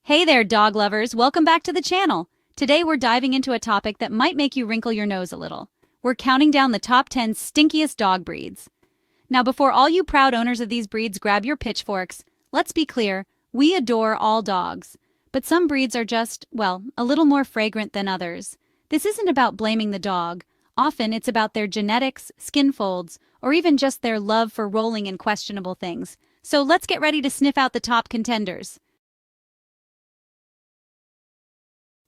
Hey there, dog lovers. Welcome back to the channel. Today we're diving into a topic that might make you wrinkle your nose a little. We're counting down the top 10 stinkiest dog breeds. Now, before all you proud owners of these breeds grab your pitchforks, let's be clear, we adore all dogs. But some breeds are just, well, a little more fragrant than others. This isn't about blaming the dog. Often it's about their genetics, skin folds, or even just their love for rolling in questionable things. So let's get ready to sniff out the top contenders.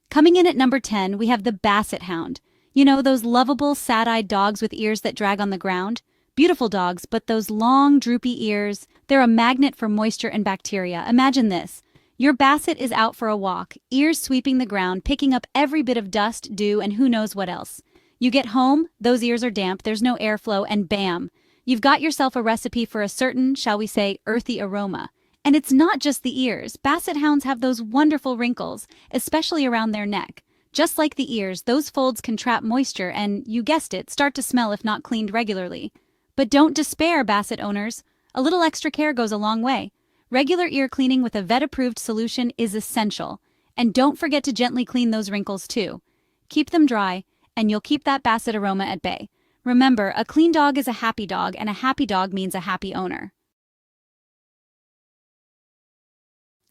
Coming in at number 10, we have the Basset Hound. You know, those lovable, sad-eyed dogs with ears that drag on the ground? Beautiful dogs, but those long, droopy ears, they're a magnet for moisture and bacteria. Imagine this. Your Basset is out for a walk, ears sweeping the ground, picking up every bit of dust, dew, and who knows what else. You get home, those ears are damp, there's no airflow, and bam! You've got yourself a recipe for a certain, shall we say, earthy aroma. And it's not just the ears. Basset hounds have those wonderful wrinkles, especially around their neck. Just like the ears, those folds can trap moisture and, you guessed it, start to smell if not cleaned regularly. But don't despair, Basset owners. A little extra care goes a long way. Regular ear cleaning with a vet-approved solution is essential. And don't forget to gently clean those wrinkles too. Keep them dry, and you'll keep that Basset aroma at bay. Remember, a clean dog is a happy dog, and a happy dog means a happy owner.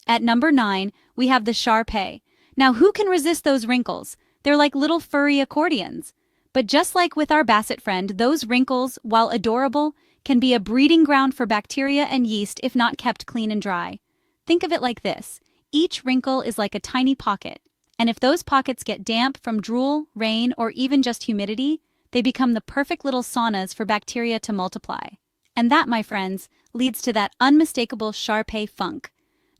At number 9, we have the Shar-Pei. Now, who can resist those wrinkles? They're like little furry accordions. But just like with our Basset friend, those wrinkles, while adorable, can be a breeding ground for bacteria and yeast if not kept clean and dry. Think of it like this. Each wrinkle is like a tiny pocket. And if those pockets get damp from drool, rain, or even just humidity, they become the perfect little saunas for bacteria to multiply. And that, my friends, leads to that unmistakable Shar-Pei funk.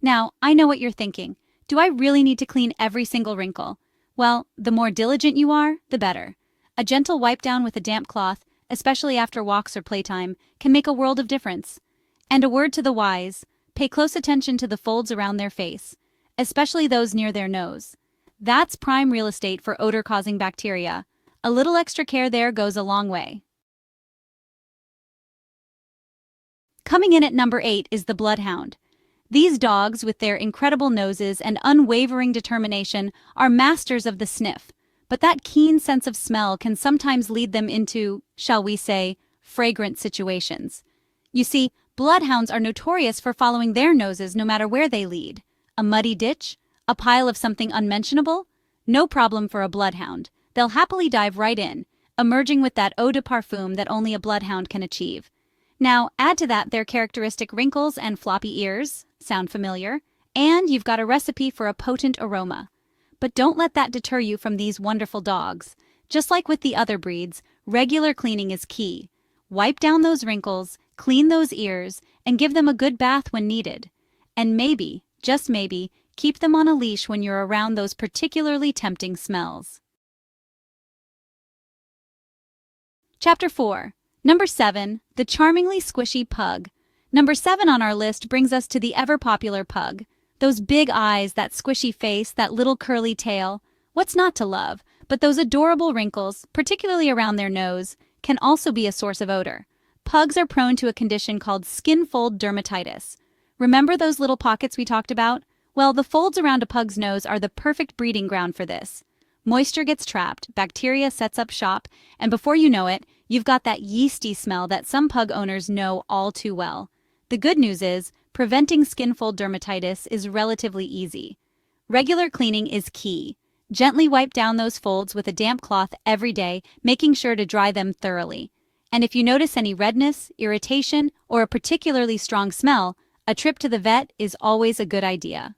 Now, I know what you're thinking. Do I really need to clean every single wrinkle? Well, the more diligent you are, the better. A gentle wipe down with a damp cloth, especially after walks or playtime, can make a world of difference. And a word to the wise, pay close attention to the folds around their face, especially those near their nose. That's prime real estate for odor-causing bacteria. A little extra care there goes a long way. Coming in at number 8 is the Bloodhound. These dogs, with their incredible noses and unwavering determination, are masters of the sniff. But that keen sense of smell can sometimes lead them into, shall we say, fragrant situations. You see, bloodhounds are notorious for following their noses no matter where they lead. A muddy ditch? A pile of something unmentionable? No problem for a bloodhound. They'll happily dive right in, emerging with that eau de parfum that only a bloodhound can achieve. Now, add to that their characteristic wrinkles and floppy ears. Sound familiar? And you've got a recipe for a potent aroma. But don't let that deter you from these wonderful dogs. Just like with the other breeds, regular cleaning is key. Wipe down those wrinkles, clean those ears, and give them a good bath when needed. And maybe, just maybe, keep them on a leash when you're around those particularly tempting smells. Chapter 4. Number 7. The charmingly squishy pug. Number 7 on our list brings us to the ever-popular pug. Those big eyes, that squishy face, that little curly tail. What's not to love? But those adorable wrinkles, particularly around their nose, can also be a source of odor. Pugs are prone to a condition called skin fold dermatitis. Remember those little pockets we talked about? Well, the folds around a pug's nose are the perfect breeding ground for this. Moisture gets trapped, bacteria sets up shop, and before you know it, you've got that yeasty smell that some pug owners know all too well. The good news is, preventing skin fold dermatitis is relatively easy. Regular cleaning is key. Gently wipe down those folds with a damp cloth every day, making sure to dry them thoroughly. And if you notice any redness, irritation, or a particularly strong smell, a trip to the vet is always a good idea.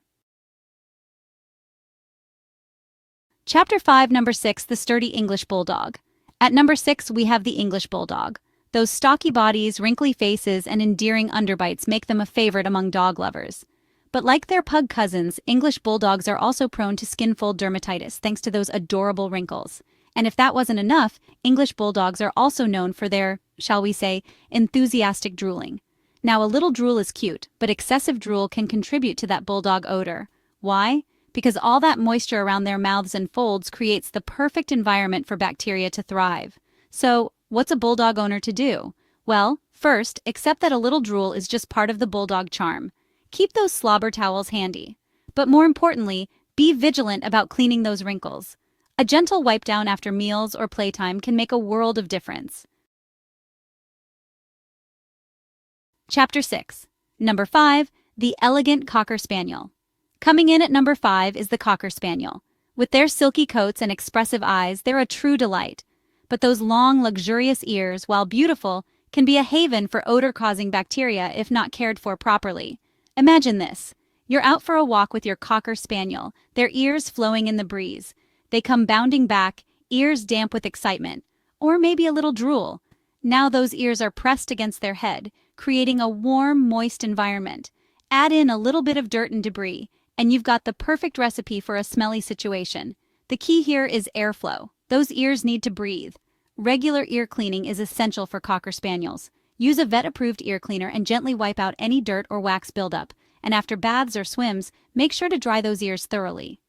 Chapter 5, Number 6, the sturdy English Bulldog. At number 6, we have the English Bulldog. Those stocky bodies, wrinkly faces, and endearing underbites make them a favorite among dog lovers. But like their pug cousins, English Bulldogs are also prone to skin fold dermatitis thanks to those adorable wrinkles. And if that wasn't enough, English Bulldogs are also known for their, shall we say, enthusiastic drooling. Now, a little drool is cute, but excessive drool can contribute to that bulldog odor. Why? Because all that moisture around their mouths and folds creates the perfect environment for bacteria to thrive. So, what's a bulldog owner to do? Well, first, accept that a little drool is just part of the bulldog charm. Keep those slobber towels handy. But more importantly, be vigilant about cleaning those wrinkles. A gentle wipe down after meals or playtime can make a world of difference. Chapter 6. Number 5. The Elegant Cocker Spaniel. Coming in at number 5 is the Cocker Spaniel. With their silky coats and expressive eyes, they're a true delight. But those long, luxurious ears, while beautiful, can be a haven for odor-causing bacteria if not cared for properly. Imagine this. You're out for a walk with your Cocker Spaniel, their ears flowing in the breeze. They come bounding back, ears damp with excitement, or maybe a little drool. Now those ears are pressed against their head, creating a warm, moist environment. Add in a little bit of dirt and debris, and you've got the perfect recipe for a smelly situation. The key here is airflow. Those ears need to breathe. Regular ear cleaning is essential for Cocker Spaniels. Use a vet-approved ear cleaner and gently wipe out any dirt or wax buildup. And after baths or swims, make sure to dry those ears thoroughly.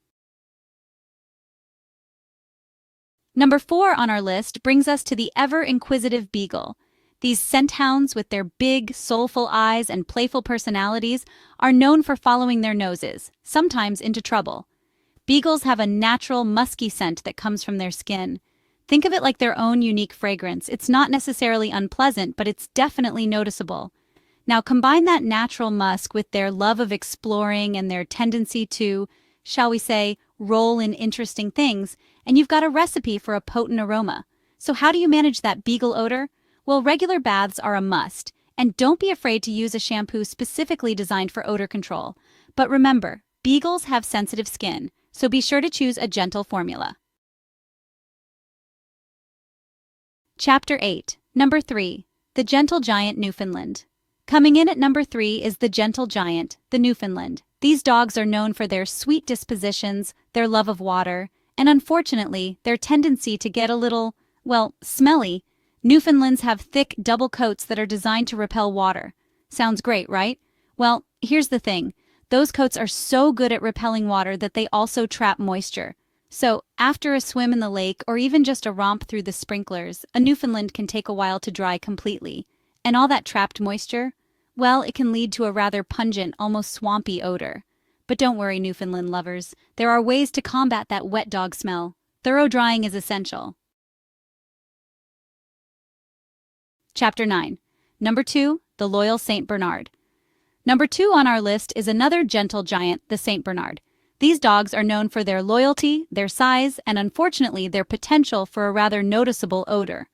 Number 4 on our list brings us to the ever-inquisitive beagle. These scent hounds, with their big, soulful eyes and playful personalities, are known for following their noses, sometimes into trouble. Beagles have a natural, musky scent that comes from their skin. Think of it like their own unique fragrance. It's not necessarily unpleasant, but it's definitely noticeable. Now combine that natural musk with their love of exploring and their tendency to, shall we say, roll in interesting things, and you've got a recipe for a potent aroma. So how do you manage that beagle odor? Well, regular baths are a must, and don't be afraid to use a shampoo specifically designed for odor control. But remember, beagles have sensitive skin, so be sure to choose a gentle formula. Chapter 8. Number 3. The Gentle Giant Newfoundland. Coming in at number 3 is the Gentle Giant, the Newfoundland. These dogs are known for their sweet dispositions, their love of water, and unfortunately, their tendency to get a little, smelly. Newfoundlands have thick, double coats that are designed to repel water. Sounds great, right? Well, here's the thing. Those coats are so good at repelling water that they also trap moisture. So, after a swim in the lake or even just a romp through the sprinklers, a Newfoundland can take a while to dry completely. And all that trapped moisture? Well, it can lead to a rather pungent, almost swampy odor. But don't worry, Newfoundland lovers. There are ways to combat that wet dog smell. Thorough drying is essential. Chapter 9. Number 2. The Loyal Saint Bernard. Number 2 on our list is another gentle giant, the Saint Bernard. These dogs are known for their loyalty, their size, and unfortunately their potential for a rather noticeable odor.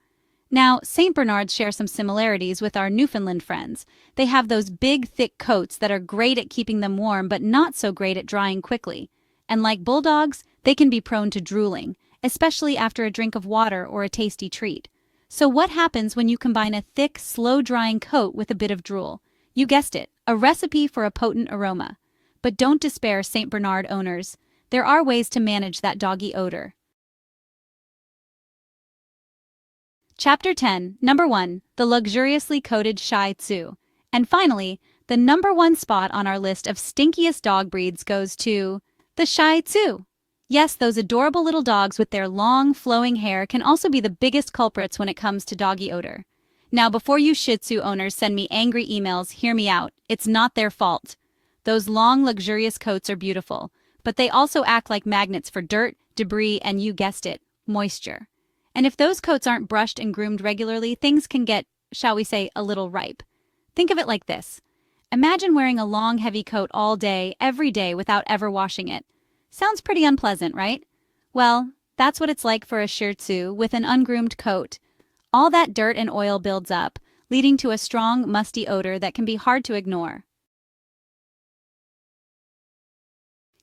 Now, Saint Bernards share some similarities with our Newfoundland friends. They have those big, thick coats that are great at keeping them warm but not so great at drying quickly. And like bulldogs, they can be prone to drooling, especially after a drink of water or a tasty treat. So what happens when you combine a thick, slow-drying coat with a bit of drool? You guessed it, a recipe for a potent aroma. But don't despair, Saint Bernard owners. There are ways to manage that doggy odor. Chapter 10. Number 1. The Luxuriously Coated Shih Tzu. And finally, the number 1 spot on our list of stinkiest dog breeds goes to the Shih Tzu. Yes, those adorable little dogs with their long, flowing hair can also be the biggest culprits when it comes to doggy odor. Now, before you Shih Tzu owners send me angry emails, hear me out. It's not their fault. Those long, luxurious coats are beautiful, but they also act like magnets for dirt, debris, and you guessed it, moisture. And if those coats aren't brushed and groomed regularly, things can get, shall we say, a little ripe. Think of it like this. Imagine wearing a long, heavy coat all day, every day, without ever washing it. Sounds pretty unpleasant, right? Well, that's what it's like for a Shih Tzu with an ungroomed coat. All that dirt and oil builds up, leading to a strong, musty odor that can be hard to ignore.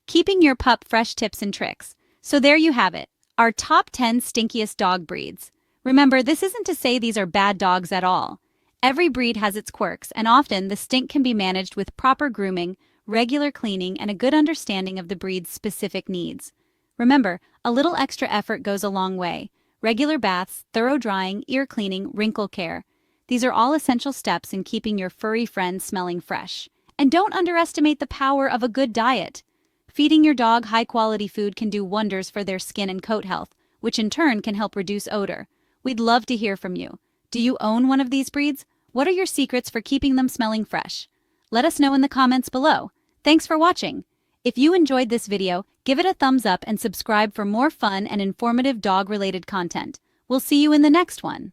Keeping your pup fresh tips and tricks. So there you have it, our top 10 stinkiest dog breeds. Remember, this isn't to say these are bad dogs at all. Every breed has its quirks, and often the stink can be managed with proper grooming, regular cleaning, and a good understanding of the breed's specific needs. Remember, a little extra effort goes a long way. Regular baths, thorough drying, ear cleaning, wrinkle care. These are all essential steps in keeping your furry friend smelling fresh. And don't underestimate the power of a good diet. Feeding your dog high-quality food can do wonders for their skin and coat health, which in turn can help reduce odor. We'd love to hear from you. Do you own one of these breeds? What are your secrets for keeping them smelling fresh? Let us know in the comments below. Thanks for watching. If you enjoyed this video, give it a thumbs up and subscribe for more fun and informative dog-related content. We'll see you in the next one.